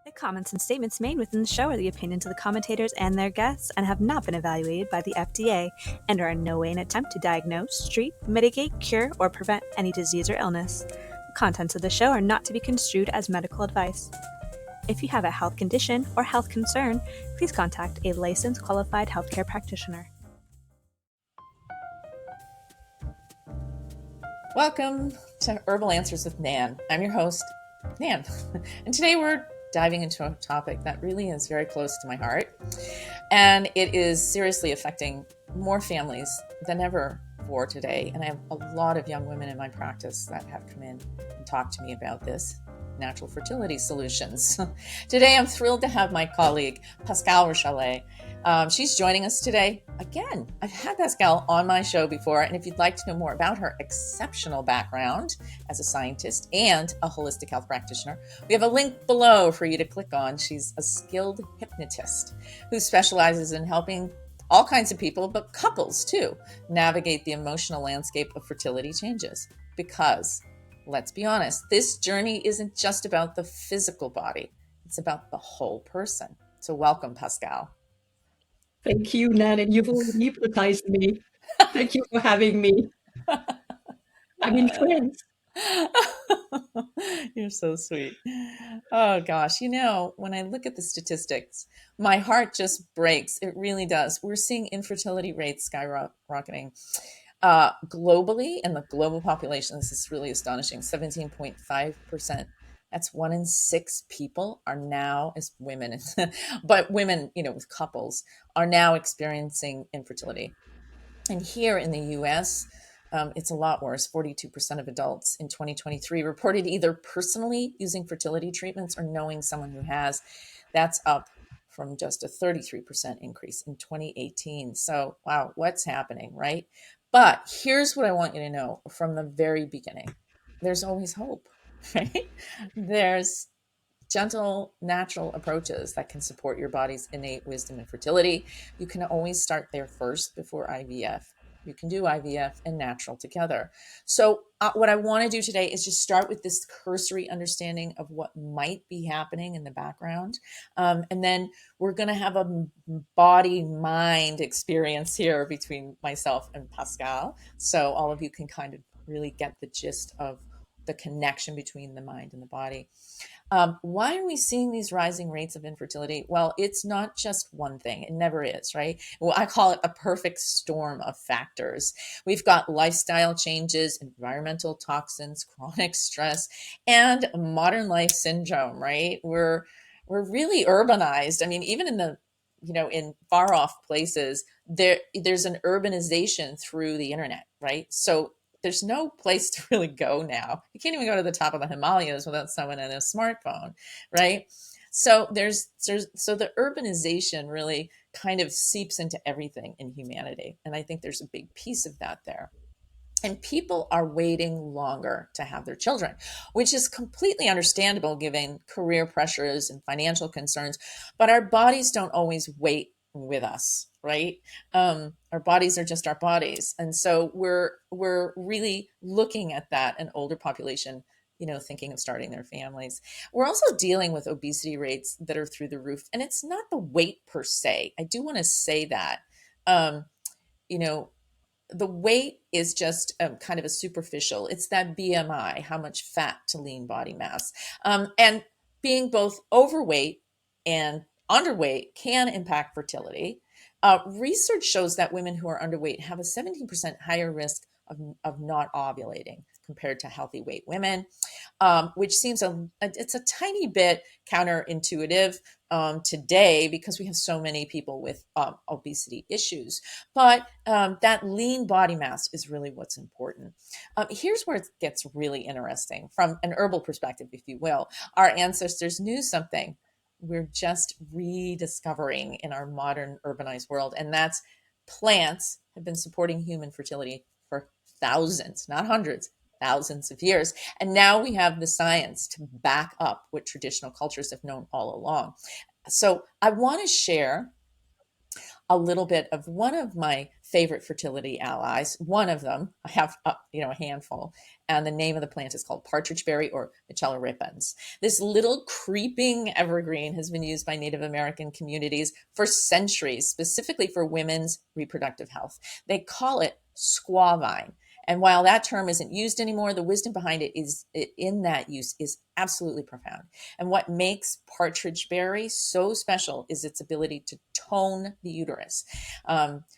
The comments and statements made within the show are the opinions of the commentators and their guests and have not been evaluated by the FDA and are in no way an attempt to diagnose, treat, mitigate, cure, or prevent any disease or illness. The contents of the show are not to be construed as medical advice. If you have a health condition or health concern, please contact a licensed qualified healthcare practitioner. Welcome to Herbal Answers with Nan. I'm your host, Nan. And today we're diving into a topic that really is very close to my heart. And it is seriously affecting more families than ever before today. And I have a lot of young women in my practice that have come in and talked to me about this. Natural fertility solutions. Today, I'm thrilled to have my colleague, Pascale Richalet. She's joining us today. Again, I've had Pascale on my show before, and if you'd like to know more about her exceptional background as a scientist and a holistic health practitioner, we have a link below for you to click on. She's a skilled hypnotist who specializes in helping all kinds of people, but couples too, navigate the emotional landscape of fertility changes. Because let's be honest, this journey isn't just about the physical body. It's about the whole person. So welcome, Pascale. Thank you, Nan, and you've already hypnotized me. Thank you for having me. I'm in trance. You're so sweet. Oh gosh, when I look at the statistics, my heart just breaks. It really does. We're seeing infertility rates skyrocketing. Globally, and the global population, this is really astonishing, 17.5%. That's 1 in 6 people are now, as women, but women, with couples, are now experiencing infertility. And here in the US, it's a lot worse. 42% of adults in 2023 reported either personally using fertility treatments or knowing someone who has. That's up from just a 33% increase in 2018. So, wow, what's happening, right? But here's what I want you to know from the very beginning. There's always hope, right? There's gentle, natural approaches that can support your body's innate wisdom and fertility. You can always start there first before IVF. You can do IVF and natural together. So what I want to do today is just start with this cursory understanding of what might be happening in the background. And then we're going to have a body-mind experience here between myself and Pascale. So all of you can kind of really get the gist of the connection between the mind and the body. Why are we seeing these rising rates of infertility? Well, it's not just one thing. It never is, right? Well, I call it a perfect storm of factors. We've got lifestyle changes, environmental toxins, chronic stress, and modern life syndrome, right? We're really urbanized. I mean, even in the in far off places, there's an urbanization through the internet, right? So there's no place to really go now. You can't even go to the top of the Himalayas without someone in a smartphone, right? So so the urbanization really kind of seeps into everything in humanity. And I think there's a big piece of that there. And people are waiting longer to have their children, which is completely understandable given career pressures and financial concerns. But our bodies don't always wait with us, right? Our bodies are just our bodies. And so we're really looking at that, an older population, thinking of starting their families. We're also dealing with obesity rates that are through the roof. And it's not the weight per se. I do want to say that, the weight is just kind of a superficial. It's that BMI, how much fat to lean body mass. And being both overweight and underweight can impact fertility. Research shows that women who are underweight have a 17% higher risk of not ovulating compared to healthy weight women, which seems it's a tiny bit counterintuitive today because we have so many people with obesity issues. But that lean body mass is really what's important. Here's where it gets really interesting from an herbal perspective, if you will. Our ancestors knew something we're just rediscovering in our modern urbanized world, and that's plants have been supporting human fertility for thousands, not hundreds, thousands of years. And now we have the science to back up what traditional cultures have known all along. So I want to share a little bit of one of my favorite fertility allies. One of them, I have a handful, and the name of the plant is called partridge berry or Michella ripens. This little creeping evergreen has been used by Native American communities for centuries, specifically for women's reproductive health. They call it squaw vine. And while that term isn't used anymore, the wisdom behind it is in that use is absolutely profound. And what makes partridge berry so special is its ability to tone the uterus.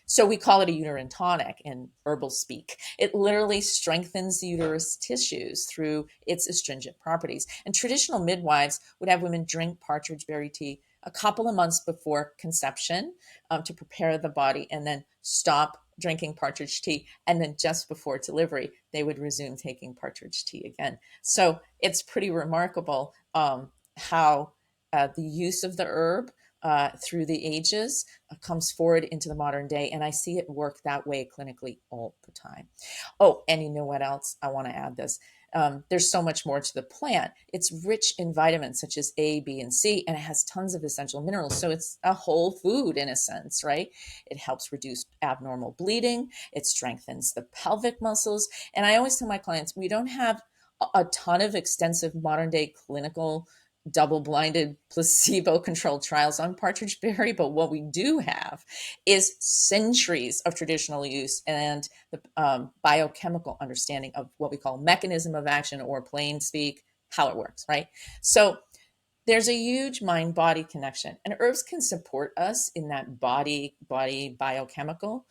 So we call it a uterine tonic in herbal speak. It literally strengthens the uterus tissues through its astringent properties. And traditional midwives would have women drink partridge berry tea a couple of months before conception to prepare the body, and then stop drinking partridge tea. And then just before delivery, they would resume taking partridge tea again. So it's pretty remarkable how the use of the herb through the ages comes forward into the modern day. And I see it work that way clinically all the time. Oh, and you know what else? I want to add this. There's so much more to the plant. It's rich in vitamins such as A, B, and C, and it has tons of essential minerals. So it's a whole food in a sense, right? It helps reduce abnormal bleeding. It strengthens the pelvic muscles. And I always tell my clients, we don't have a ton of extensive modern day clinical double-blinded placebo-controlled trials on partridge berry, but what we do have is centuries of traditional use and the biochemical understanding of what we call mechanism of action, or plain speak, how it works, right? So there's a huge mind-body connection, and herbs can support us in that body biochemical.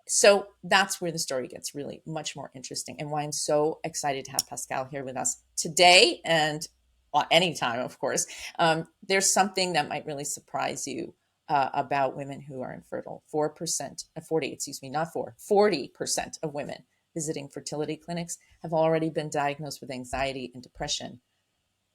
So that's where the story gets really much more interesting, and why I'm so excited to have Pascale here with us today, and well, anytime, of course. There's something that might really surprise you about women who are infertile. 4%, 40, excuse me, not 40% of women visiting fertility clinics have already been diagnosed with anxiety and depression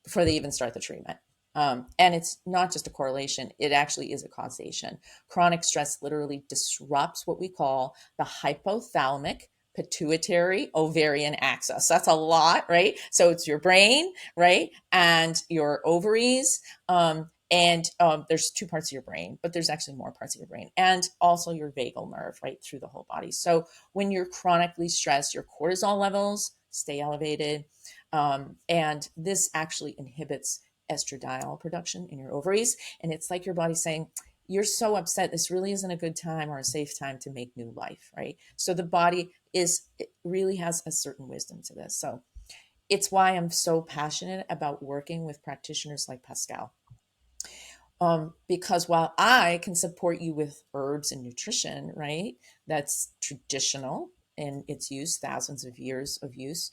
before they even start the treatment. And it's not just a correlation, it actually is a causation. Chronic stress literally disrupts what we call the hypothalamic pituitary ovarian axis. That's a lot, right? So it's your brain, right? And your ovaries. There's two parts of your brain, but there's actually more parts of your brain, and also your vagal nerve, right, through the whole body. So when you're chronically stressed, your cortisol levels stay elevated. And this actually inhibits estradiol production in your ovaries. And it's like your body saying, you're so upset, this really isn't a good time or a safe time to make new life, right? So the body it really has a certain wisdom to this. So it's why I'm so passionate about working with practitioners like Pascale. Because while I can support you with herbs and nutrition, right, that's traditional in its use, thousands of years of use,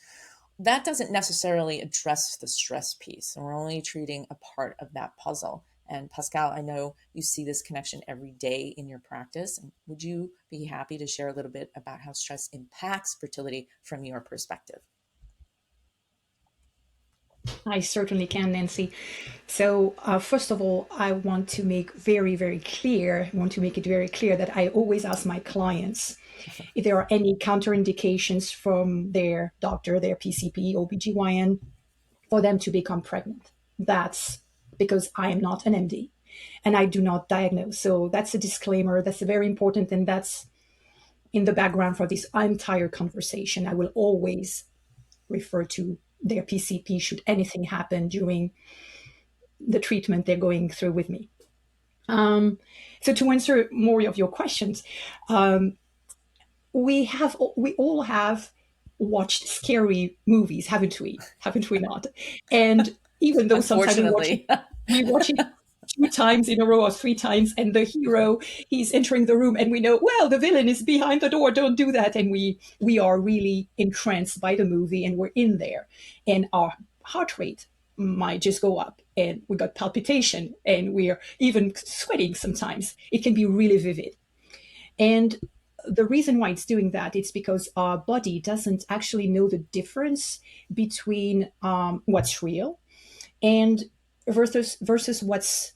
that doesn't necessarily address the stress piece. And we're only treating a part of that puzzle. And Pascale, I know you see this connection every day in your practice. And would you be happy to share a little bit about how stress impacts fertility from your perspective? I certainly can, Nancy. So, first of all, I want to make it very clear that I always ask my clients if there are any counterindications from their doctor, their PCP, OBGYN, for them to become pregnant. That's because I am not an MD and I do not diagnose. So that's a disclaimer. That's very important. And that's in the background for this entire conversation. I will always refer to their PCP should anything happen during the treatment they're going through with me. So to answer more of your questions, we all have watched scary movies, haven't we? Haven't we not? And even though sometimes Unfortunately. we watch it 2 times in a row or 3 times, and the hero, he's entering the room, and we know, well, the villain is behind the door, don't do that, and we are really entranced by the movie, and we're in there, and our heart rate might just go up, and we got palpitation, and we're even sweating sometimes. It can be really vivid. And the reason why it's doing that, it's because our body doesn't actually know the difference between what's real and versus what's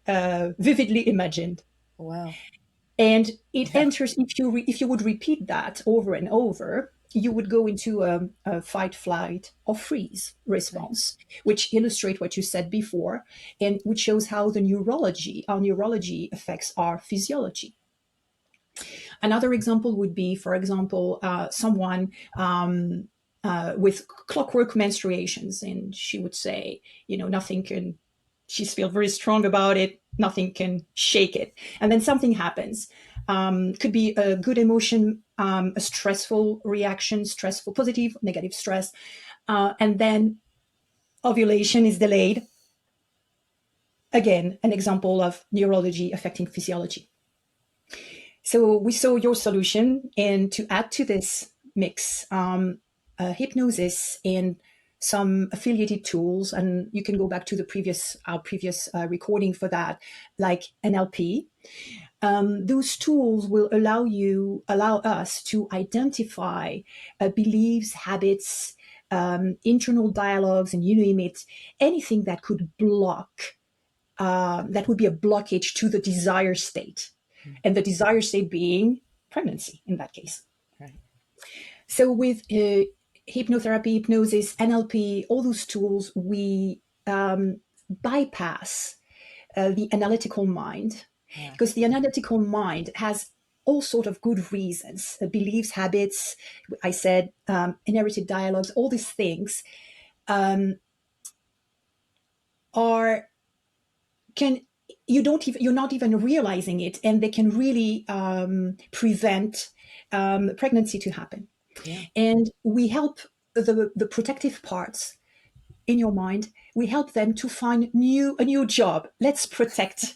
vividly imagined. Wow. And it Yeah. enters, if you would repeat that over and over, you would go into a fight, flight, or freeze Right. response, which illustrate what you said before, and which shows how our neurology affects our physiology. Another example would be, for example, someone with clockwork menstruations, and she would say, nothing can. She's feel very strong about it. Nothing can shake it, and then something happens. Could be a good emotion, a stressful reaction, stressful, positive, negative stress, and then ovulation is delayed. Again, an example of neurology affecting physiology. So we saw your solution, and to add to this mix, hypnosis and some affiliated tools, and you can go back to the previous recording for that, like NLP. Those tools will allow us to identify beliefs, habits, internal dialogues, and you name it, anything that could block that would be a blockage to the desire state, Mm. and the desire state being pregnancy in that case. Right. So with hypnotherapy, hypnosis, NLP, all those tools, we bypass the analytical mind, Yeah. because the analytical mind has all sort of good reasons, beliefs, habits. I said inherited dialogues. All these things um, are can you're not even realizing it, and they can really prevent pregnancy to happen. Yeah. And we help the protective parts in your mind. We help them to find a new job. Let's protect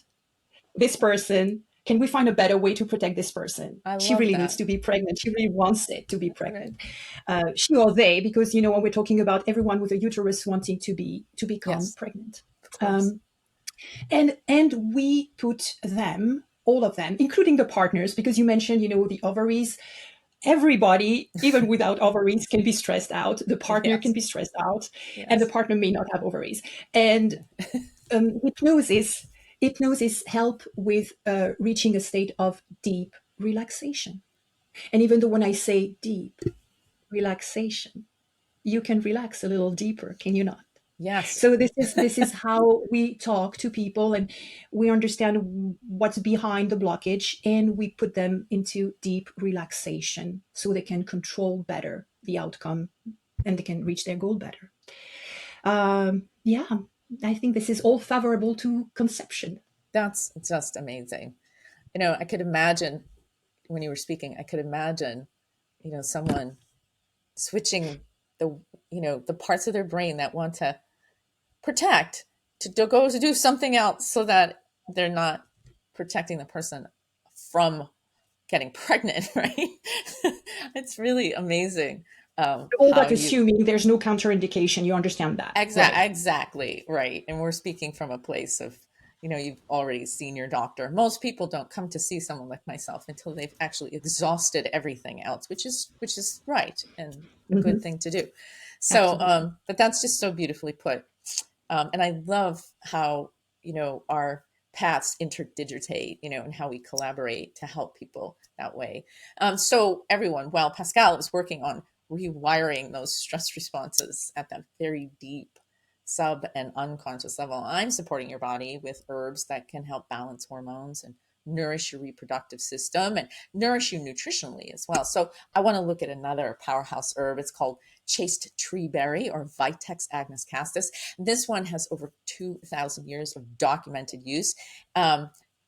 this person. Can we find a better way to protect this person? I She love really needs that. to be pregnant. She really wants it to be Right. pregnant. She or they, because when we're talking about everyone with a uterus wanting to become Yes, pregnant. of course. Um, and we put them, all of them, including the partners, because you mentioned, the ovaries. Everybody, even without ovaries, can be stressed out. The partner can Yes. be stressed out, and the Yes. partner may not have ovaries. And hypnosis, help with reaching a state of deep relaxation. And even though when I say deep relaxation, you can relax a little deeper, can you not? Yes. So this is how we talk to people, and we understand what's behind the blockage, and we put them into deep relaxation so they can control better the outcome, and they can reach their goal better. Yeah, I think this is all favorable to conception. That's just amazing. I could imagine when you were speaking, I could imagine, someone switching the, the parts of their brain that want to protect to go to do something else so that they're not protecting the person from getting pregnant, right? It's really amazing All how that you assuming there's no contraindication. You understand that, right? exactly right. And we're speaking from a place of, you've already seen your doctor. Most people don't come to see someone like myself until they've actually exhausted everything else, which is right and a good Hmm. thing to do. So, Absolutely. but that's just so beautifully put. And I love how, our paths interdigitate, and how we collaborate to help people that way. So everyone, while Pascal is working on rewiring those stress responses at that very deep sub and unconscious level, I'm supporting your body with herbs that can help balance hormones and nourish your reproductive system and nourish you nutritionally as well. So I want to look at another powerhouse herb. It's called chaste tree berry or Vitex agnus castus. This one has over 2,000 years of documented use.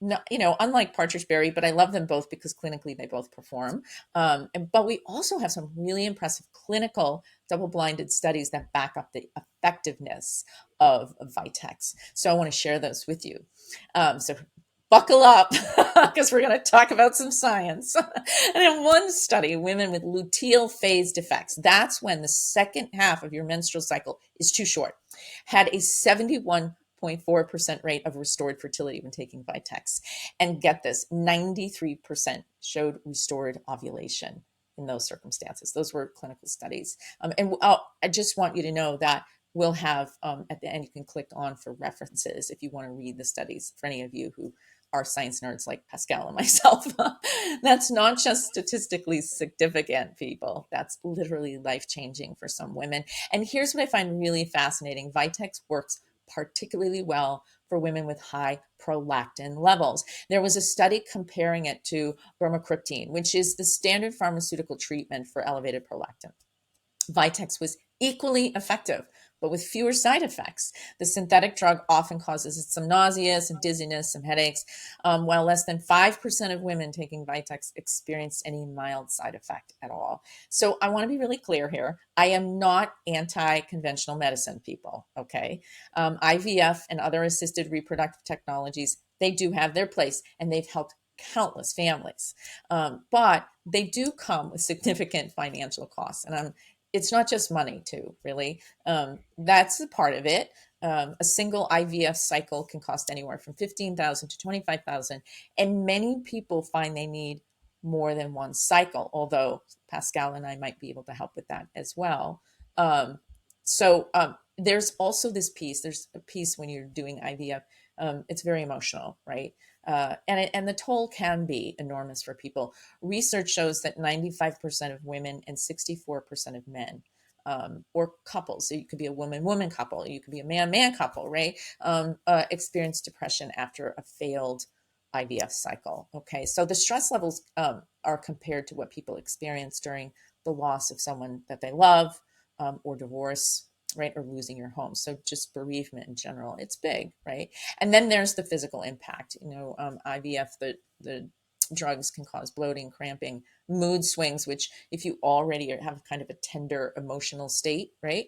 No, unlike partridge berry, but I love them both because clinically they both perform. But we also have some really impressive clinical double-blinded studies that back up the effectiveness of Vitex. So I want to share those with you. So buckle up because we're going to talk about some science. And in one study, women with luteal phase defects, that's when the second half of your menstrual cycle is too short, had a 71.4% rate of restored fertility when taking Vitex. And get this, 93% showed restored ovulation in those circumstances. Those were clinical studies. I just want you to know that we'll have at the end, you can click on for references if you want to read the studies for any of you who our science nerds like Pascale and myself. That's not just statistically significant, people. That's literally life-changing for some women. And here's what I find really fascinating. Vitex works particularly well for women with high prolactin levels. There was a study comparing it to bromocriptine, which is the standard pharmaceutical treatment for elevated prolactin. Vitex was equally effective, but with fewer side effects. The synthetic drug often causes some nausea, some dizziness, some headaches, while less than 5% of women taking Vitex experienced any mild side effect at all. So I want to be really clear here. I am not anti-conventional medicine, people, okay? IVF and other assisted reproductive technologies, they do have their place, and they've helped countless families. But they do come with significant financial costs. And it's not just money too, really. That's a part of it. A single IVF cycle can cost anywhere from 15,000 to 25,000, and many people find they need more than one cycle. Although Pascale and I might be able to help with that as well. So there's also this piece. There's a piece when you're doing IVF. It's very emotional, right? And the toll can be enormous for people. Research shows that 95% of women and 64% of men, or couples, so you could be a woman-woman couple, you could be a man-man couple, right? Experience depression after a failed IVF cycle. Okay, so the stress levels are compared to what people experience during the loss of someone that they love, or divorce, right, or losing your home. So just bereavement in general, it's big, right? And then there's the physical impact. IVF, the drugs can cause bloating, cramping, mood swings, which if you already have kind of a tender emotional state, right,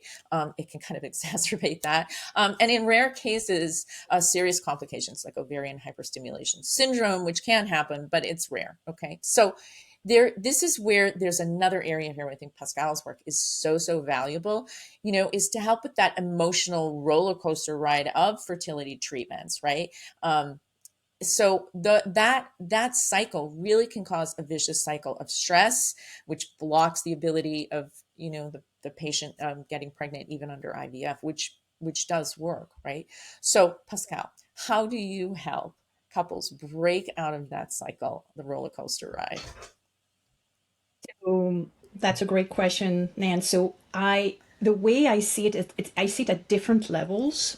it can kind of exacerbate that. And in rare cases, serious complications like ovarian hyperstimulation syndrome, which can happen, but it's rare. Okay, so this is where there's another area here where I think Pascale's work is so valuable, is to help with that emotional roller coaster ride of fertility treatments, right? So that cycle really can cause a vicious cycle of stress, which blocks the ability of the patient getting pregnant even under IVF, which does work, right? So Pascale, how do you help couples break out of that cycle, the roller coaster ride? That's a great question, Nan. So the way I see it, I see it at different levels.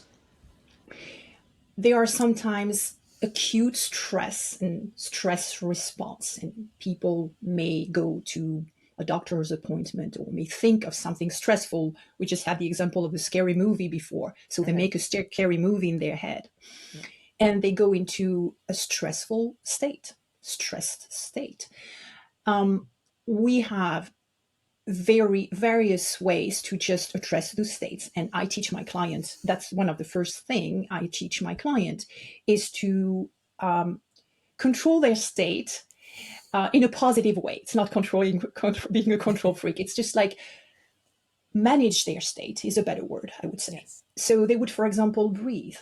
There are sometimes acute stress and stress response, and people may go to a doctor's appointment or may think of something stressful. We just had the example of a scary movie before. So they Right. make a scary movie in their head Yeah. and they go into a stressed state. We have very various ways to just address those states, and I teach my clients, that's one of the first thing I teach my client, is to control their state in a positive way. It's not being a control freak. It's just like manage their state is a better word, I would say. Yes. So they would, for example, breathe.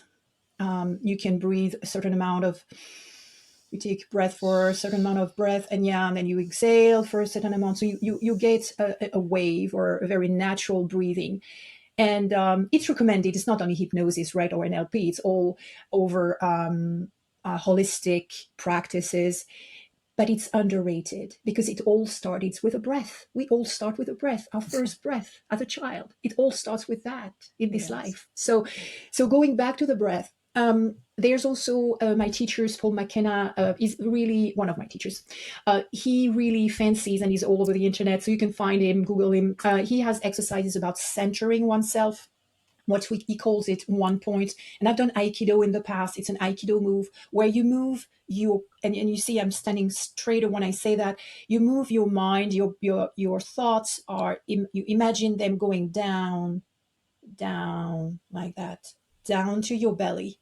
You can breathe a certain amount of, you take breath for a certain amount of breath, and then you exhale for a certain amount. So you get a wave or a very natural breathing. And it's recommended. It's not only hypnosis, right, or NLP. It's all over holistic practices, but it's underrated because it all starts with a breath. We all start with a breath. Our first breath as a child, it all starts with that in this Yes. life. So going back to the breath, there's also my teachers. Paul McKenna is really one of my teachers. He really fancies, and he's all over the internet, so you can find him, Google him. He has exercises about centering oneself, he calls it 1 point. And I've done Aikido in the past. It's an Aikido move where you move and you see I'm standing straighter when I say that. You move your mind, your thoughts are, you imagine them going down like that, down to your belly.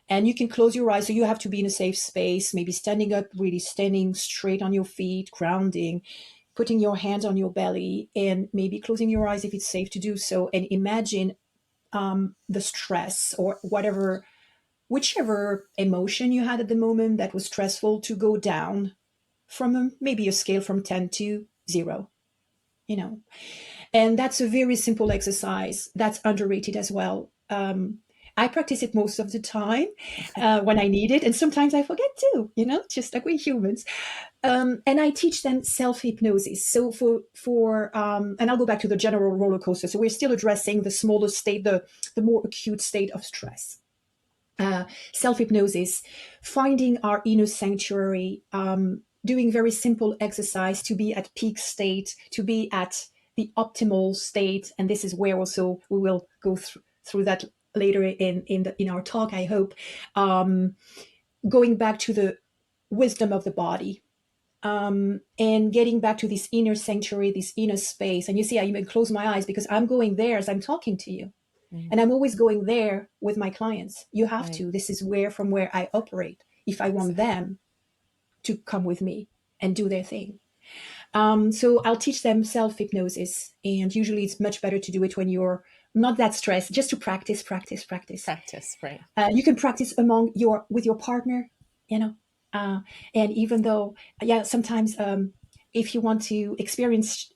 And you can close your eyes. So you have to be in a safe space, maybe standing up, really standing straight on your feet, grounding, putting your hands on your belly, and maybe closing your eyes if it's safe to do so. And imagine the stress or whichever emotion you had at the moment that was stressful to go down from maybe a scale from 10 to 0, you know. And that's a very simple exercise that's underrated as well. I practice it most of the time when I need it, and sometimes I forget too. Just like we're humans. And I teach them self hypnosis. So and I'll go back to the general roller coaster. So we're still addressing the smaller state, the more acute state of stress. Self hypnosis, finding our inner sanctuary, doing very simple exercise to be at peak state, to be at the optimal state. And this is where also we will go through that later in our talk, I hope. Going back to the wisdom of the body, and getting back to this inner sanctuary, this inner space. And you see, I even close my eyes because I'm going there as I'm talking to you. Mm, And I'm always going there with my clients. You have right. to. This is from where I operate if I want Exactly. them to come with me and do their thing. So I'll teach them self hypnosis. And usually it's much better to do it when you're not that stressed, just to practice, practice, practice. Practice, right. You can practice with your partner, you know. Uh, and even though, yeah, sometimes if you want to experience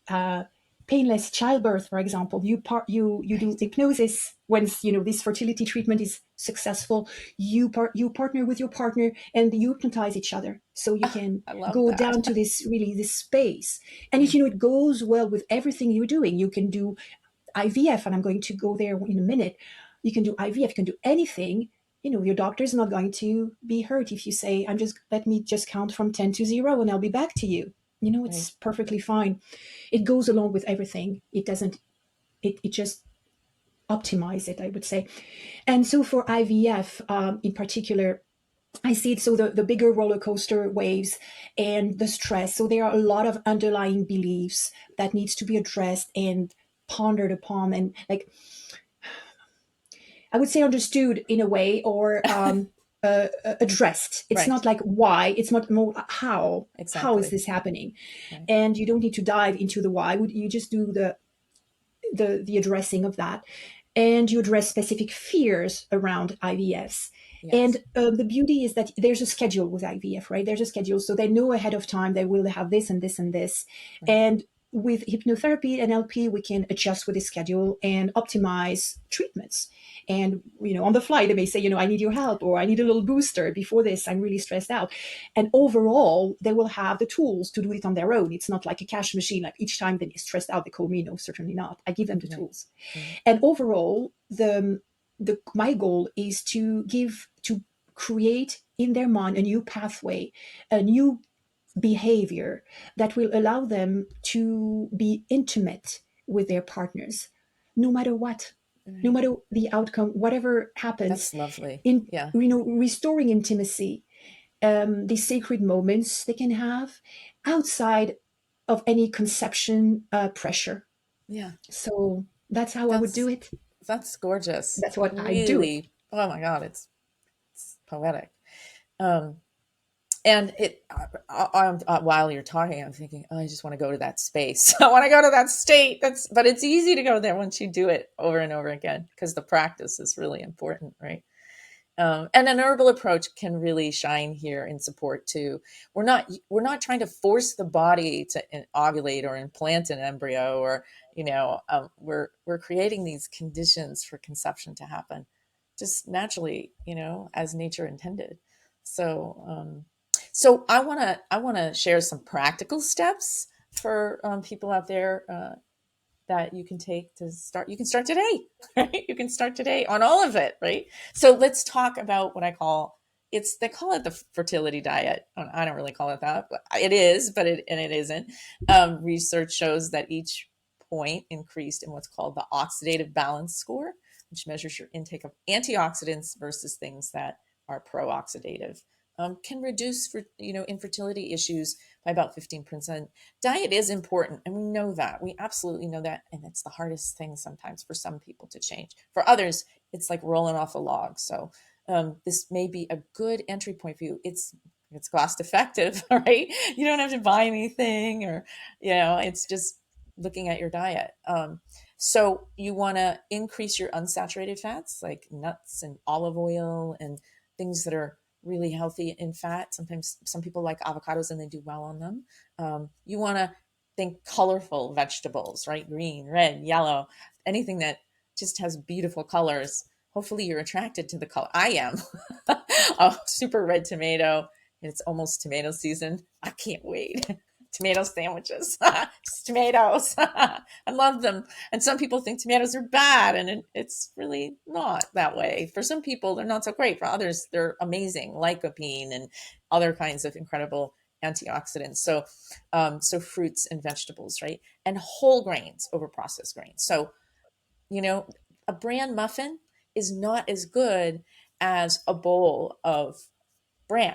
painless childbirth, for example, you do Right. hypnosis when this fertility treatment is successful. You partner with your partner and you hypnotize each other, so you Ah, can I love go that. down to this space. And Right. it goes well with everything you're doing. You can do IVF, and I'm going to go there in a minute. You can do IVF, you can do anything. Your doctor's not going to be hurt if you say, let me just count from 10 to 0 and I'll be back to you. Right. It's perfectly fine. It goes along with everything. It doesn't, it just optimize it, I would say. And so for IVF in particular, I see it. So the bigger roller coaster waves and the stress. So there are a lot of underlying beliefs that needs to be addressed and pondered upon, and like I would say understood in a way, or addressed. It's Right. not like why, it's not more how is Exactly. this happening, Right. and you don't need to dive into the why. You just do the addressing of that, and you address specific fears around IVFs. And Yes. the beauty is that there's a schedule with IVF, right? There's a schedule, so they know ahead of time they will have this and this and this. Right. And with hypnotherapy and NLP, we can adjust with the schedule and optimize treatments. And on the fly, they may say, I need your help, or I need a little booster before this. I'm really stressed out. And overall, they will have the tools to do it on their own. It's not like a cash machine. Like each time they get stressed out, they call me. No, certainly not. I give them the Right. tools. Right. And overall, the my goal is to create in their mind a new pathway, a new behavior that will allow them to be intimate with their partners, no matter what, no Right. matter the outcome, whatever happens. That's lovely. In Yeah. restoring intimacy, these sacred moments they can have outside of any conception pressure. Yeah. So that's how I would do That's it. that's gorgeous. That's what I do it. Really. Oh my God, it's poetic. Um, and while you're talking, I'm thinking, oh, I just want to go to that space. I want to go to that state. But it's easy to go there once you do it over and over again because the practice is really important, right? And an herbal approach can really shine here in support too. We're not trying to force the body to ovulate or implant an embryo, or we're creating these conditions for conception to happen just naturally, as nature intended. So I want to share some practical steps for people out there that you can take to start. You can start today, right? You can start today on all of it, right? So let's talk about what I call they call it the fertility diet. I don't really call it that, but it is, but it isn't. Research shows that each point increased in what's called the oxidative balance score, which measures your intake of antioxidants versus things that are pro-oxidative. Can reduce infertility issues by about 15%. Diet is important, and we know that. We absolutely know that, and it's the hardest thing sometimes for some people to change. For others, it's like rolling off a log. So this may be a good entry point for you. It's cost effective, right? You don't have to buy anything, or it's just looking at your diet. So you want to increase your unsaturated fats like nuts and olive oil and things that are really healthy in fat. Sometimes some people like avocados and they do well on them. You want to think colorful vegetables, right? Green, red, yellow, anything that just has beautiful colors. hopefully you're attracted to the color. I am. A super red tomato. It's almost tomato season. I can't wait. Tomato sandwiches. It's tomatoes. I love them. And some people think tomatoes are bad, and it's really not that way. For some people, they're not so great. For others, they're amazing, lycopene and other kinds of incredible antioxidants. So fruits and vegetables, right? And whole grains over processed grains. So, a bran muffin is not as good as a bowl of bran,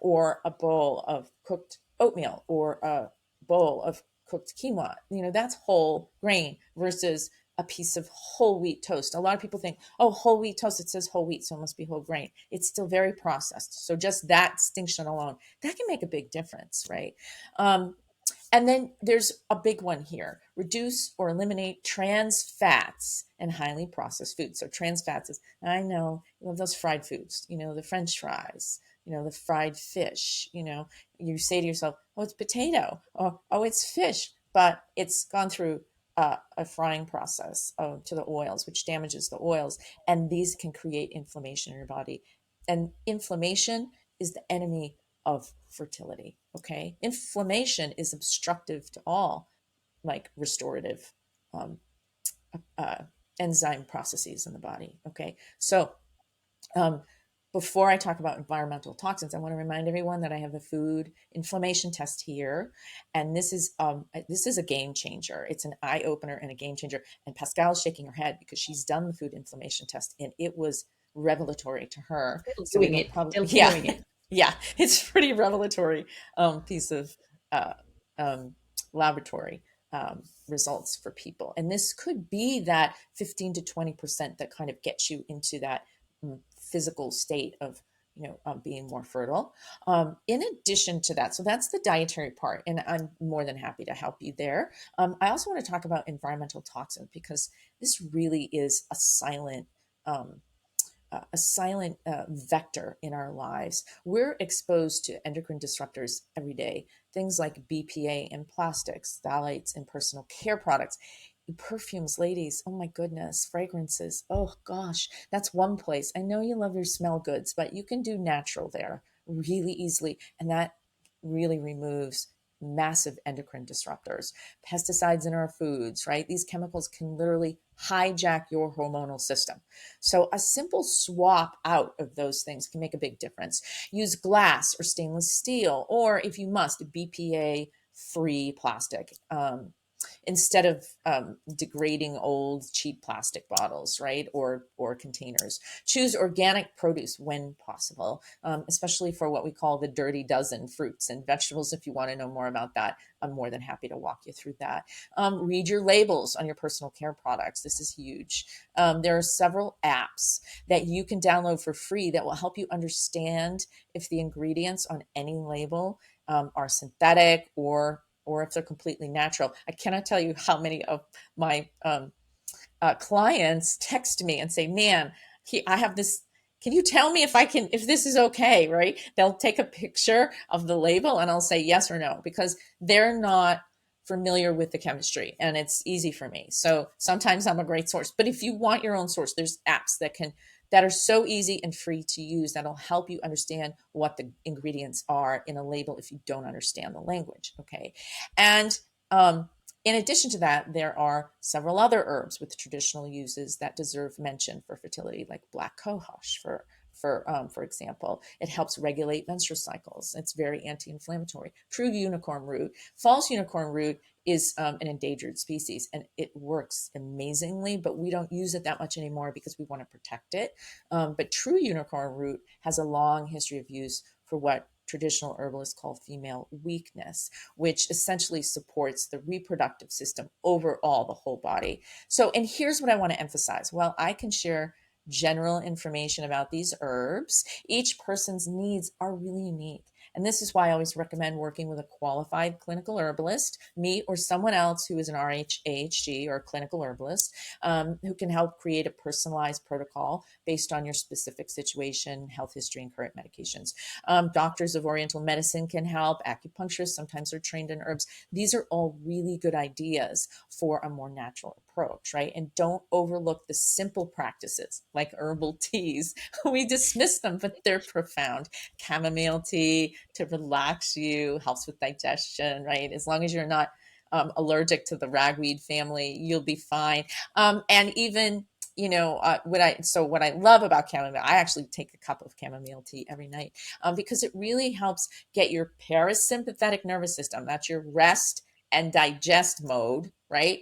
or a bowl of cooked oatmeal or a bowl of cooked quinoa. That's whole grain versus a piece of whole wheat toast. A lot of people think, oh, whole wheat toast, it says whole wheat, so it must be whole grain. It's still very processed. So just that distinction alone, that can make a big difference, right? And then there's a big one here: reduce or eliminate trans fats and highly processed foods. So trans fats is, I know, you love those fried foods, the French fries, the fried fish, you say to yourself, oh, it's potato, or, oh, it's fish, but it's gone through a frying process to the oils, which damages the oils. And these can create inflammation in your body. And inflammation is the enemy of fertility. Okay. Inflammation is obstructive to all like restorative um, uh, enzyme processes in the body. Okay. So, um, before I talk about environmental toxins, I want to remind everyone that I have a food inflammation test here, and this is a game changer. It's an eye opener and a game changer. And Pascale is shaking her head because she's done the food inflammation test, and it was revelatory to her. Still So doing it'll it, probably, still yeah, doing it. yeah, it's pretty revelatory piece of uh, um, laboratory results for people. And this could be that 15 to 20% that kind of gets you into that physical state of being more fertile. In addition to that, so that's the dietary part, and I'm more than happy to help you there. I also want to talk about environmental toxins, because this really is um, a silent vector in our lives. We're exposed to endocrine disruptors every day, things like BPA in plastics, phthalates in personal care products, perfumes. Ladies, oh my goodness, fragrances, oh gosh, that's one place. I know you love your smell goods, but you can do natural there really easily, and that really removes massive endocrine disruptors. Pesticides in our foods, right? These chemicals can literally hijack your hormonal system. So a simple swap out of those things can make a big difference. Use glass or stainless steel, or if you must, BPA free plastic. Instead of degrading old cheap plastic bottles, right, or containers. Choose organic produce when possible, especially for what we call the dirty dozen, fruits and vegetables. If you want to know more about that, I'm more than happy to walk you through that. Read your labels on your personal care products. This is huge. There are several apps that you can download for free that will help you understand if the ingredients on any label are synthetic or if they're completely natural. I cannot tell you how many of my clients text me and say, "Man, I have this. Can you tell me if this is okay?" Right? They'll take a picture of the label and I'll say yes or no, because they're not familiar with the chemistry, and it's easy for me. So sometimes I'm a great source. But if you want your own source, there's apps that are so easy and free to use that'll help you understand what the ingredients are in a label if you don't understand the language. Okay. And in addition to that, there are several other herbs with traditional uses that deserve mention for fertility, like black cohosh, for example. It helps regulate menstrual cycles. It's very anti-inflammatory. True unicorn root. False unicorn root is an endangered species, and it works amazingly, but we don't use it that much anymore because we want to protect it. But true unicorn root has a long history of use for what traditional herbalists call female weakness, which essentially supports the reproductive system overall, the whole body. So, and here's what I want to emphasize. Well, I can share general information about these herbs. Each person's needs are really unique. And this is why I always recommend working with a qualified clinical herbalist, me or someone else who is an RHAHG or a clinical herbalist, who can help create a personalized protocol based on your specific situation, health history, and current medications. Doctors of Oriental medicine can help, acupuncturists, sometimes they're trained in herbs. These are all really good ideas for a more natural approach, right? And don't overlook the simple practices like herbal teas. We dismiss them, but they're profound. Chamomile tea to relax you, helps with digestion, right? As long as you're not allergic to the ragweed family, you'll be fine. And even what I love about chamomile, I actually take a cup of chamomile tea every night, because it really helps get your parasympathetic nervous system, that's your rest and digest mode, right,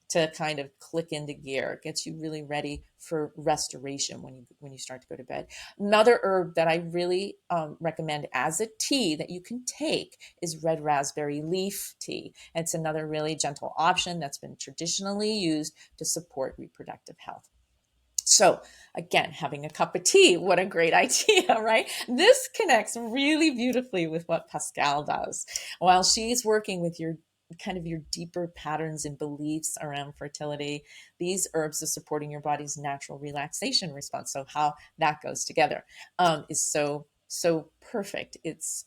to kind of click into gear. It gets you really ready for restoration when you start to go to bed. Another herb that I really recommend as a tea that you can take is red raspberry leaf tea. It's another really gentle option that's been traditionally used to support reproductive health. So again, having a cup of tea, what a great idea, right? This connects really beautifully with what Pascale does. While she's working with your kind of your deeper patterns and beliefs around fertility, these herbs are supporting your body's natural relaxation response. So how that goes together is so perfect. It's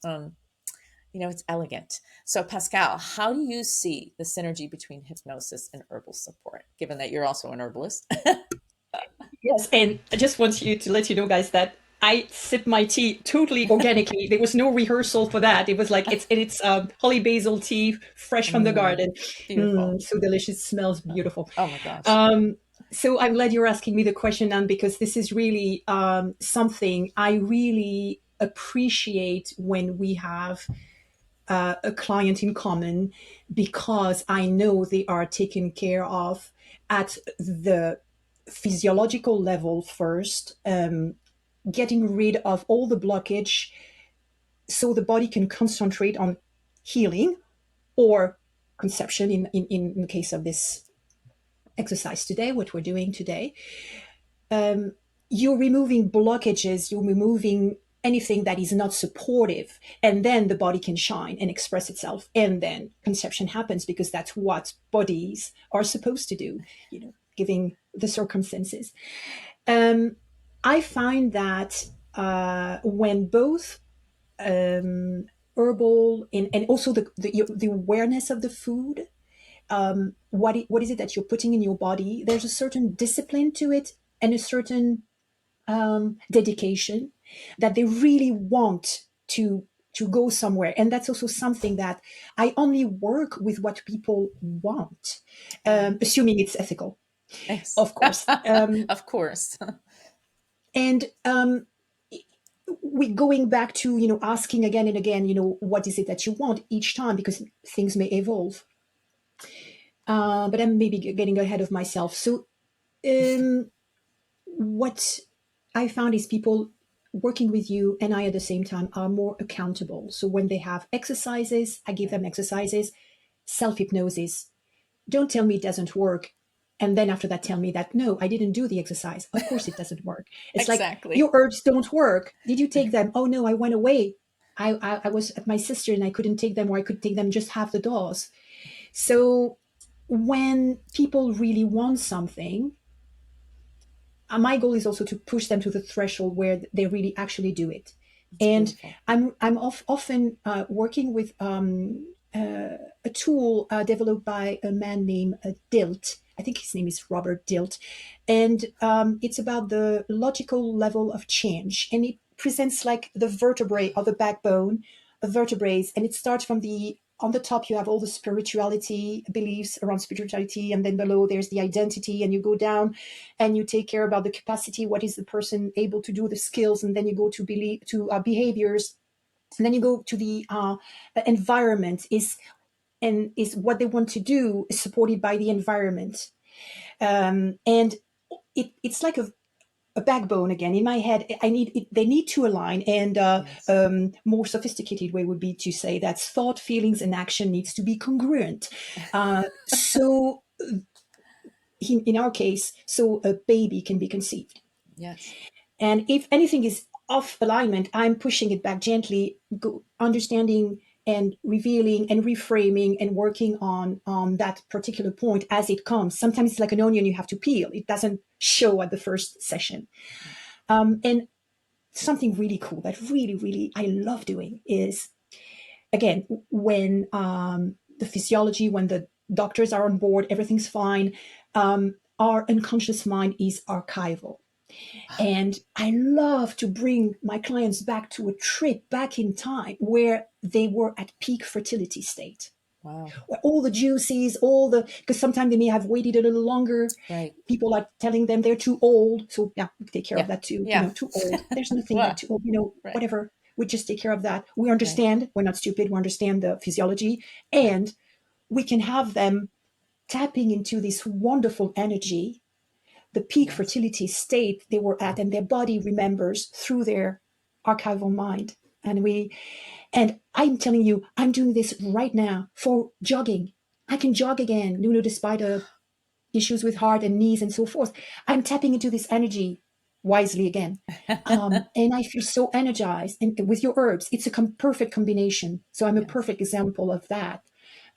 elegant. So Pascale, how do you see the synergy between hypnosis and herbal support, given that you're also an herbalist? Yes, and I just want you to let you know, guys, that I sip my tea totally organically. There was no rehearsal for that. It was like it's holly basil tea, fresh from the Mm, garden. beautiful. So delicious, smells Oh, beautiful. oh my gosh. Um, so I'm glad you're asking me the question, Nan, because this is really something I really appreciate when we have a client in common, because I know they are taken care of at the physiological level first, getting rid of all the blockage so the body can concentrate on healing or conception in the case of this exercise today, what we're doing today. You're removing blockages, you're removing anything that is not supportive, and then the body can shine and express itself, and then conception happens, because that's what bodies are supposed to do, giving the circumstances. um, I find that when both herbal and also the awareness of the food, what is it that you're putting in your body, there's a certain discipline to it, and a certain dedication, that they really want to go somewhere. And that's also something that I only work with what people want, assuming it's ethical, Yes. of course. Of course. And we going back to asking again and again, what is it that you want each time, because things may evolve. But I'm maybe getting ahead of myself. So um, what I found is people working with you and I at the same time are more accountable. So when they have exercises, I give Yeah. them exercises. Self hypnosis, don't tell me it doesn't work, and then after that tell me that no, I didn't do the exercise. Of course it doesn't work. It's like, Exactly. your herbs don't work. Did you take them? Oh no, I went away. I was at my sister and I couldn't take them, or I could take them just half the dose. So when people really want something, my goal is also to push them to the threshold where they really actually do it. It's And beautiful. I'm often working with a tool developed by a man named Dilt. I think his name is Robert Dilt, and it's about the logical level of change, and it presents like the vertebrae or the backbone of vertebrae, and it starts from the on the top you have all the spirituality beliefs around spirituality, and then below there's the identity, and you go down and you take care about the capacity, what is the person able to do, the skills, and then you go to believe to behaviors, and then you go to the environment is what they want to do is supported by the environment. And it's like a backbone again in my head. I need it, they need to align, and Yes. more sophisticated way would be to say that thought, feelings, and action needs to be congruent. So in our case, so a baby can be conceived. Yes. And if anything is off alignment, I'm pushing it back gently, understanding and revealing and reframing and working on that particular point as it comes. Sometimes it's like an onion you have to peel. It doesn't show at the first session. And something really cool that really, really I love doing is, again, when the physiology, when the doctors are on board, everything's fine. Our unconscious mind is archival. And I love to bring my clients back to a trip back in time where they were at peak fertility state, Wow. where all the juices, all the, because sometimes they may have waited a little longer. Right. People are telling them they're too old. So, yeah, we take care Yeah. of that too. Yeah. Too old. There's nothing Wow. that too old, Right. whatever. We just take care of that. We Right. understand. We're not stupid. We understand the physiology. Right. And we can have them tapping into this wonderful energy, the peak Yes. fertility state they were at, and their body remembers through their archival mind. And I'm telling you, I'm doing this right now for jogging. I can jog again, despite issues with heart and knees and so forth. I'm tapping into this energy wisely again. And I feel so energized. And with your herbs, it's a perfect combination. So I'm a Yes. perfect example of that.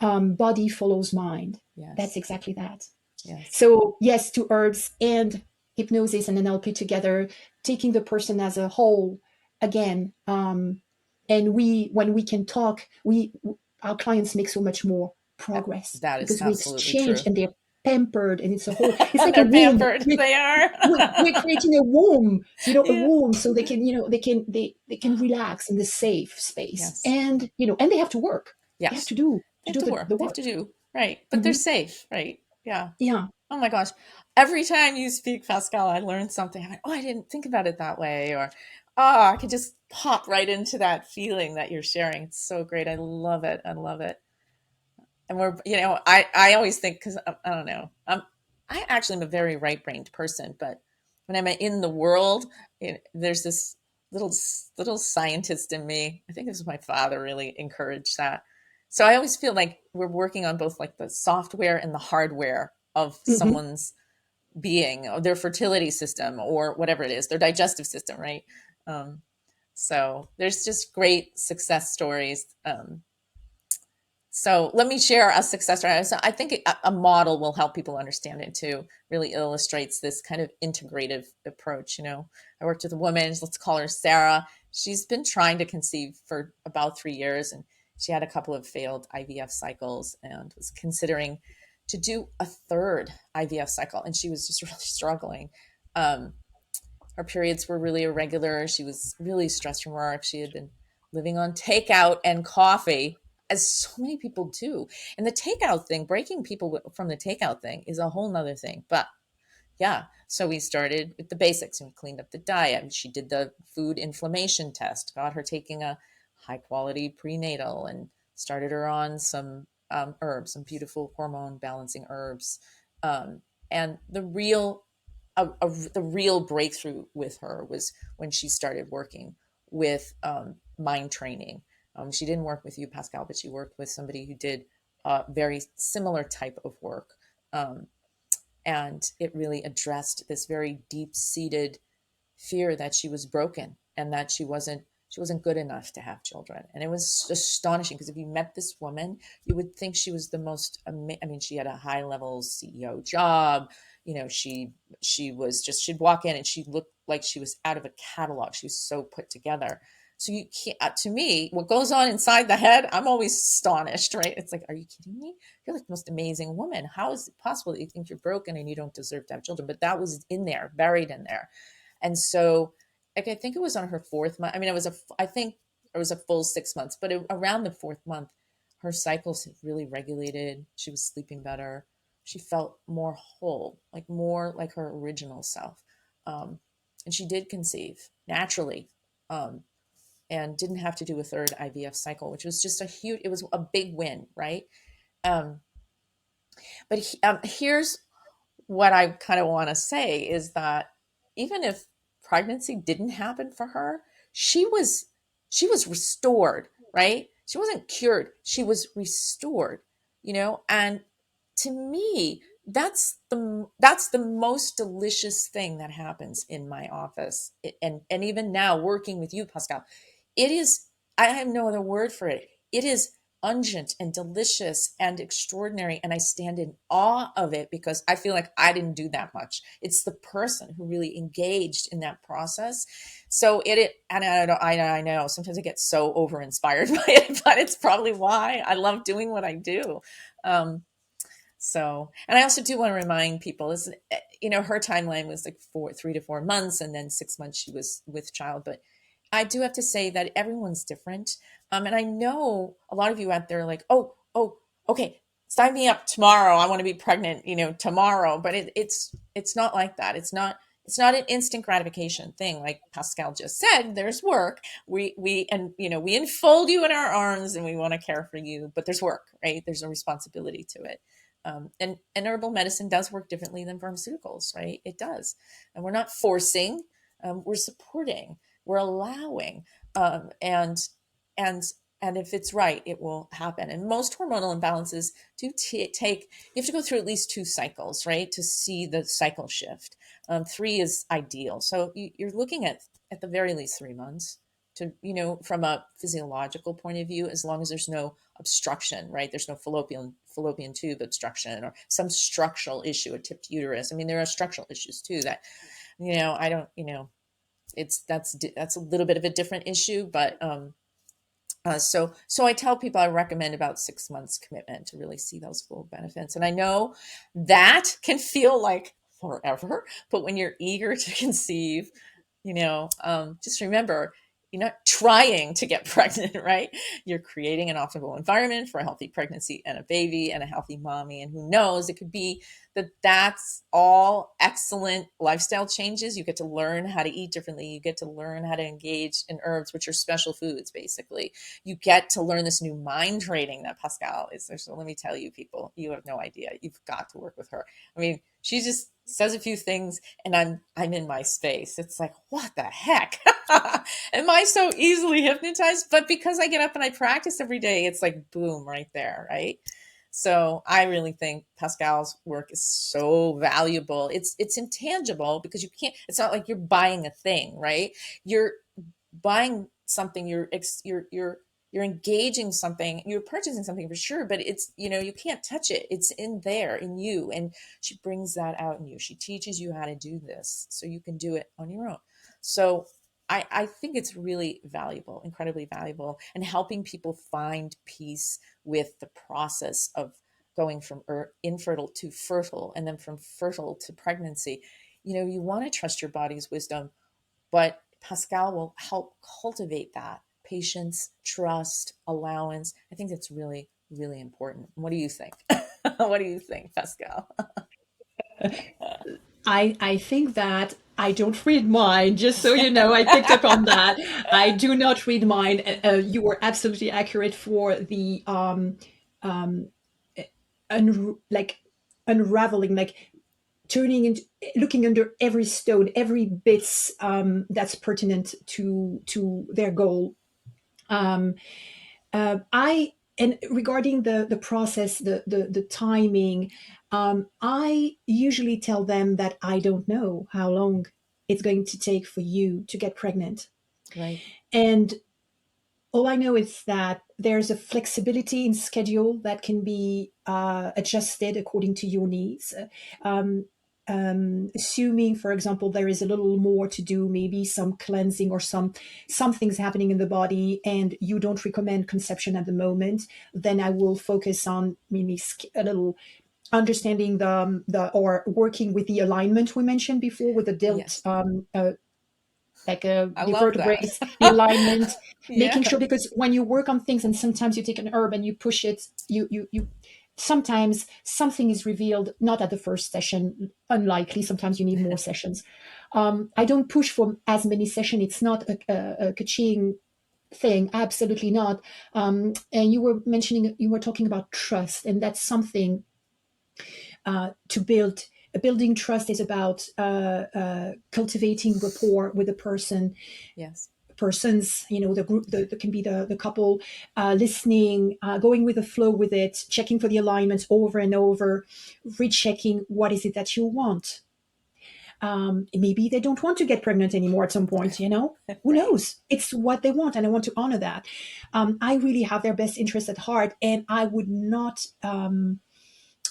Body follows mind. That's Yes. exactly that. Yes. So, yes, to herbs and hypnosis and NLP together, taking the person as a whole again. And when we can talk, our clients make so much more progress That is because we absolutely exchange true. and they're pampered, and it's like a They're womb. pampered. They are. We're creating a womb, a Yeah. womb, so they can, they can relax in the safe space, Yes. and and they have to work. They have Yes. to They have do to the work. They have work. to do right, but they're Hmm. safe, right? Yeah. Yeah. Oh my gosh. Every time you speak, Pascal, I learn something. I'm like, oh, I didn't think about it that way. Or, oh, I could just pop right into that feeling that you're sharing. It's so great. I love it. I love it. And I always think, because I don't know, I actually am a very right brained person, but when I'm in the world, there's this little scientist in me. I think this was my father really encouraged that. So I always feel like we're working on both like the software and the hardware of Hmm. someone's being, or their fertility system, or whatever it is, their digestive system, right? Um, so there's just great success stories. So let me share a success story. So I think a model will help people understand it too. Really illustrates this kind of integrative approach. I worked with a woman. Let's call her Sarah. She's been trying to conceive for about 3 years, and she had a couple of failed IVF cycles and was considering to do a third IVF cycle, and she was just really struggling. Um, her periods were really irregular. She was really stressed from work. She had been living on takeout and coffee, as so many people do. And the takeout thing, breaking people from the takeout thing, is a whole nother thing. But yeah, so we started with the basics and we cleaned up the diet. She did the food inflammation test, got her taking a high quality prenatal, and started her on some herbs, some beautiful hormone balancing herbs. And the real breakthrough with her was when she started working with mind training. She didn't work with you, Pascal, but she worked with somebody who did a very similar type of work. Um, and it really addressed this very deep seated fear that she was broken and that she wasn't good enough to have children. And it was astonishing, because if you met this woman, you would think she was the most I mean, she had a high level CEO job. She'd walk in and she looked like she was out of a catalog. She was so put together. So you can't, to me, what goes on inside the head, I'm always astonished, right? It's like, are you kidding me? You're like the most amazing woman. How is it possible that you think you're broken and you don't deserve to have children? But that was in there, buried in there. And so, like, I think it was on her fourth month. I mean, I think it was a full 6 months, but around the fourth month, her cycles had really regulated. She was sleeping better. She felt more whole, like more like her original self. Um, and she did conceive naturally, um, and didn't have to do a third IVF cycle, which was just it was a big win, right? Um, but here's what I kind of want to say is that even if pregnancy didn't happen for her, she was she was restored, right? She wasn't cured. She was restored, and to me, that's the most delicious thing that happens in my office. And even now working with you, Pascal, it is, I have no other word for it. It is ungent and delicious and extraordinary, and I stand in awe of it because I feel like I didn't do that much. It's the person who really engaged in that process. So and I know sometimes I get so over inspired by it, but it's probably why I love doing what I do. um So, and I also do want to remind people is, her timeline was like 3 to 4 months, and then 6 months she was with child. But I do have to say that everyone's different. And I know a lot of you out there are like, oh, okay, sign me up tomorrow. I want to be pregnant, tomorrow. But it's not like that. It's not an instant gratification thing. Like Pascale just said, there's work. We enfold you in our arms and we want to care for you, but there's work, right? There's a responsibility to it. And herbal medicine does work differently than pharmaceuticals, right? It does. And we're not forcing, we're supporting, we're allowing, and and and if it's right, it will happen. And most hormonal imbalances do take. You have to go through at least 2 cycles, right, to see the cycle shift. 3 is ideal. So you're looking at the very least 3 months to, from a physiological point of view, as long as there's no obstruction, right? There's no fallopian tube obstruction or some structural issue, a tipped uterus. I mean, there are structural issues too that, I don't, that's a little bit of a different issue, but so I tell people I recommend about 6 months commitment to really see those full benefits. And I know that can feel like forever, but when you're eager to conceive, just remember, you're not trying to get pregnant, right? You're creating an optimal environment for a healthy pregnancy and a baby and a healthy mommy. And who knows, it could be that's all excellent lifestyle changes. You get to learn how to eat differently. You get to learn how to engage in herbs, which are special foods, basically. You get to learn this new mind training that Pascale is. So let me tell you, people, you have no idea. You've got to work with her. I mean, she just says a few things and I'm in my space. It's like, what the heck? Am I so easily hypnotized? But because I get up and I practice every day, it's like boom right there, right? So I really think Pascale's work is so valuable. It's intangible because you can't. It's not like you're buying a thing, right? You're buying something. You're engaging something. You're purchasing something for sure, but it's you can't touch it. It's in there in you, and she brings that out in you. She teaches you how to do this, so you can do it on your own. So I think it's really valuable, incredibly valuable, and helping people find peace with the process of going from infertile to fertile and then from fertile to pregnancy. You want to trust your body's wisdom, but Pascale will help cultivate that patience, trust, allowance. I think that's really, really important. What do you think? What do you think, Pascale? I think that I don't read mine, just so you know. I picked up on that. I do not read mine. You were absolutely accurate for the like unraveling, like turning into looking under every stone, every bits that's pertinent to their goal. Um, I and regarding the process, the timing, I usually tell them that I don't know how long it's going to take for you to get pregnant, Right. and all I know is that there's a flexibility in schedule that can be adjusted according to your needs. Um, Assuming, for example, there is a little more to do, maybe some cleansing or some things happening in the body, and you don't recommend conception at the moment, then I will focus on maybe a little understanding the or working with the alignment we mentioned before with the dealt Yes. I the love that. vertebrae, the alignment, making Yeah. sure, because when you work on things and sometimes you take an herb and you push it, you sometimes something is revealed not at the first session, unlikely, sometimes you need more sessions. I don't push for as many sessions. It's not a kaching thing, absolutely not. And you were talking about trust, and that's something to build. Building trust is about cultivating rapport with the Yes. persons, the group, the can be the couple, listening, going with the flow with it, checking for the alignments over and over, rechecking what is it that you want. Maybe they don't want to get pregnant anymore at some point, who Right. knows? It's what they want, and I want to honor that. I really have their best interest at heart, and I would not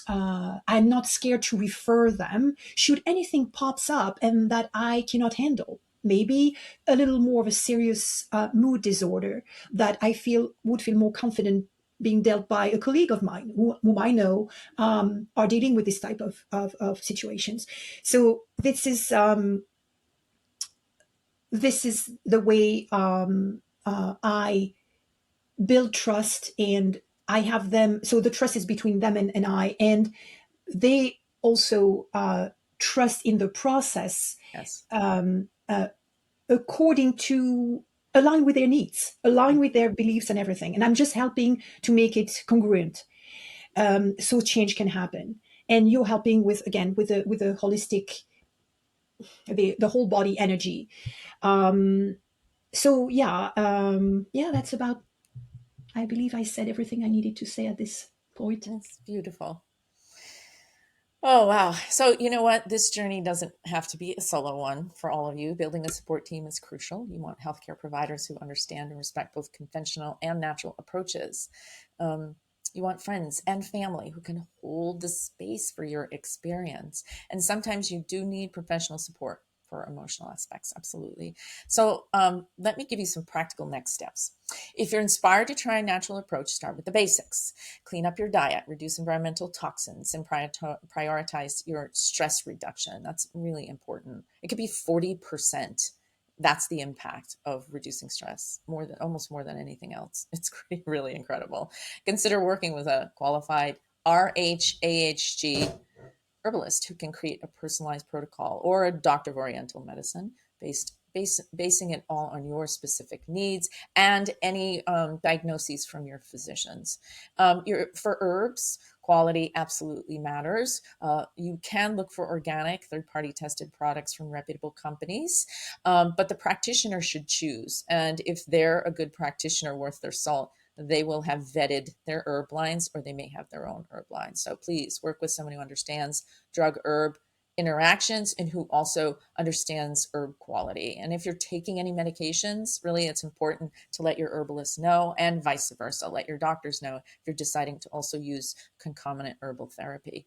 I'm not scared to refer them should anything pops up and that I cannot handle. Maybe a little more of a serious mood disorder that I feel would feel more confident being dealt by a colleague of mine whom I know are dealing with this type of situations. So this is the way I build trust, and I have them. So the trust is between them and I, and they also trust in the process, Yes. according to align with their needs, align with their beliefs and everything. And I'm just helping to make it congruent, so change can happen. And you're helping with, again, with the holistic, the whole body energy. So yeah, that's about. I believe I said everything I needed to say at this point. That's beautiful. Oh, wow. So, you know what? This journey doesn't have to be a solo one for all of you. Building a support team is crucial. You want healthcare providers who understand and respect both conventional and natural approaches. Um, you want friends and family who can hold the space for your experience. And sometimes you do need professional support for emotional aspects. Absolutely. So, let me give you some practical next steps. If you're inspired to try a natural approach, start with the basics. Clean up your diet, reduce environmental toxins, and prioritize your stress reduction. That's really important. It could be 40%. That's the impact of reducing stress, almost more than anything else. It's really incredible. Consider working with a qualified RHAHG herbalist who can create a personalized protocol, or a doctor of oriental medicine basing it all on your specific needs and any diagnoses from your physicians. For herbs, quality absolutely matters. You can look for organic, third-party tested products from reputable companies, but the practitioner should choose. And if they're a good practitioner worth their salt, they will have vetted their herb lines, or they may have their own herb lines. So please work with someone who understands drug herb interactions and who also understands herb quality. And if you're taking any medications, really it's important to let your herbalist know, and vice versa. Let your doctors know if you're deciding to also use concomitant herbal therapy.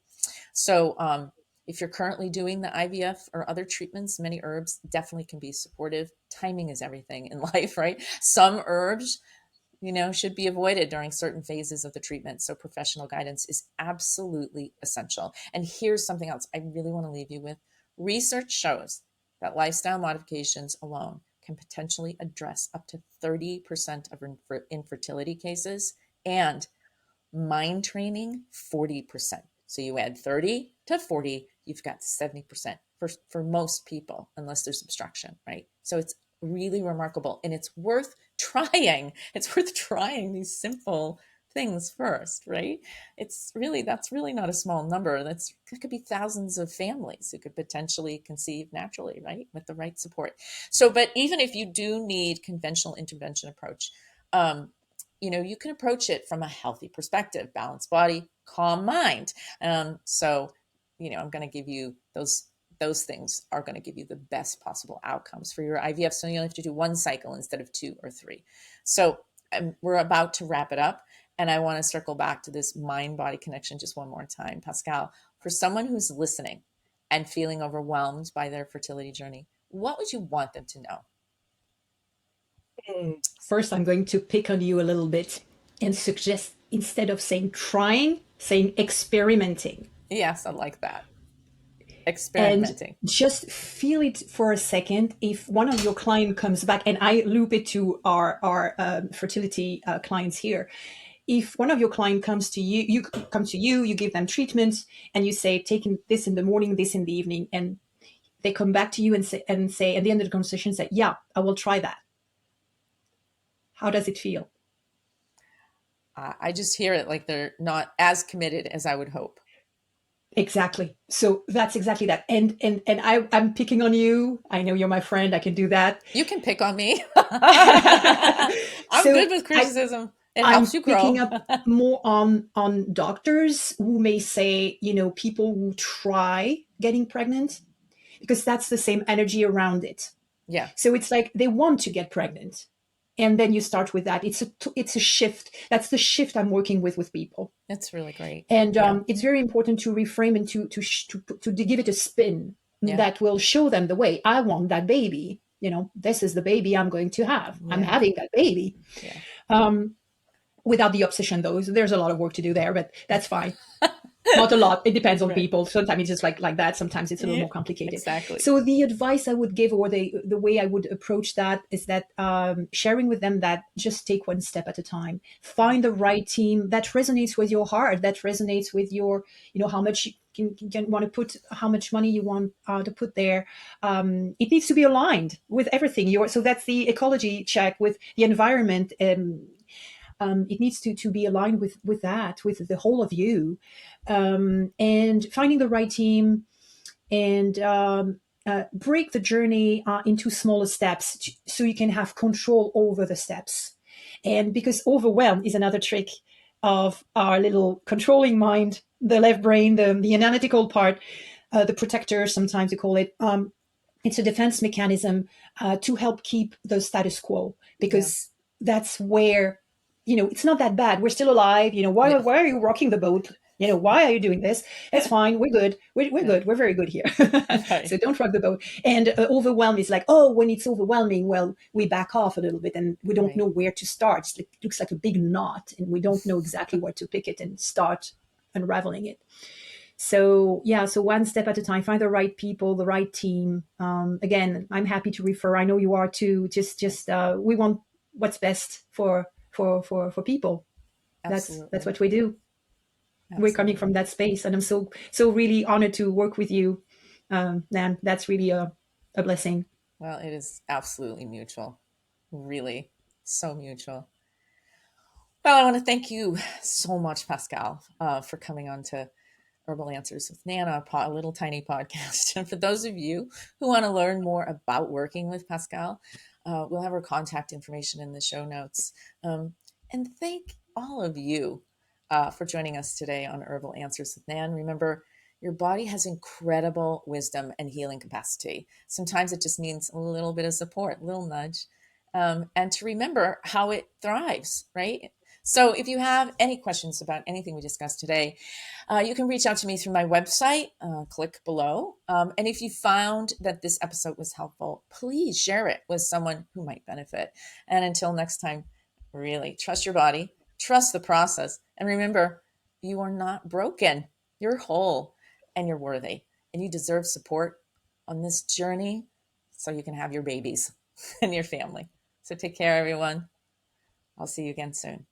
So if you're currently doing the IVF or other treatments, many herbs definitely can be supportive. Timing is everything in life, right? Some herbs should be avoided during certain phases of the treatment. So professional guidance is absolutely essential. And here's something else I really want to leave you with. Research shows that lifestyle modifications alone can potentially address up to 30% of infertility cases, and mind training 40%. So you add 30 to 40, you've got 70% for most people, unless there's obstruction, right? So it's really remarkable, and it's worth trying. It's worth trying these simple things first, right? That's really not a small number. It could be thousands of families who could potentially conceive naturally, right? With the right support. So, but even if you do need conventional intervention approach, you can approach it from a healthy perspective: balanced body, calm mind. I'm going to give you those things are going to give you the best possible outcomes for your IVF. So you only have to do one cycle instead of 2 or 3. So we're about to wrap it up. And I want to circle back to this mind-body connection just one more time. Pascale, for someone who's listening and feeling overwhelmed by their fertility journey, what would you want them to know? First, I'm going to pick on you a little bit and suggest, instead of saying trying, saying experimenting. Yes, I like that. And Experimenting. just feel it for a second. If one of your client comes back, and I loop it to our fertility clients here, if one of your client comes to you, you give them treatment, and you say, taking this in the morning, this in the evening, and they come back to you and say at the end of the conversation, say, yeah, I will try that. How does it feel? I just hear it like they're not as committed as I would hope. Exactly. So that's exactly that. And I'm picking on you. I know you're my friend. I can do that. You can pick on me. I'm good So with criticism. It helps I'm you picking grow. up more on doctors who may say, people who try getting pregnant, because that's the same energy around it. Yeah, So it's like they want to get pregnant, and then you start with that. It's a shift. That's the shift I'm working with people. it's really great. And Yeah, it's very important to reframe and to give it a spin yeah, that will show them the way. I want that baby. This is the baby I'm going to have. I'm yeah, having that baby. yeah. Um, without the obsession though. So there's a lot of work to do there, but that's fine. Not a lot. It depends on Right. people. Sometimes it's just like that. Sometimes it's a little Yeah, more complicated. exactly. So the advice I would give, or the way I would approach that, is that sharing with them that just take one step at a time. Find the right team that resonates with your heart, that resonates with your, how much you can want to put, how much money you want to put there. It needs to be aligned with everything. So that's the ecology check with the environment. It needs to be aligned with that, with the whole of you, and finding the right team, and break the journey into smaller steps so you can have control over the steps. And because overwhelm is another trick of our little controlling mind, the left brain, the analytical part, the protector, sometimes you call it. It's a defense mechanism to help keep the status quo, Yeah. because that's where, it's not that bad. We're still alive. Yeah. Why are you rocking the boat? Why are you doing this? It's fine. We're good. We're Yeah. good. We're very good here. So Right. don't rock the boat. And overwhelm is like, oh, when it's overwhelming, well, we back off a little bit and we don't Right. know where to start. It looks like a big knot and we don't know exactly where to pick it and start unraveling it. So yeah, so one step at a time. Find the right people, the right team. Again, I'm happy to refer. I know you are too. Just we want what's best for people. That's Absolutely. what we do. We're coming from Absolutely. that space, and I'm so really honored to work with you, Nan. That's really a blessing. Well, it is absolutely mutual. Really. So mutual. Well, I want to thank you so much, Pascale, for coming on to Herbal Answers with Nana, a little tiny podcast. And for those of you who want to learn more about working with Pascale, we'll have her contact information in the show notes. And thank all of you for joining us today on Herbal Answers with Nan. Remember, your body has incredible wisdom and healing capacity. Sometimes it just needs a little bit of support, a little nudge, and to remember how it thrives, right? So if you have any questions about anything we discussed today, you can reach out to me through my website, click below. And if you found that this episode was helpful, please share it with someone who might benefit. And until next time, really trust your body, trust the process. And remember, you are not broken, you're whole and you're worthy. And you deserve support on this journey so you can have your babies and your family. So take care, everyone. I'll see you again soon.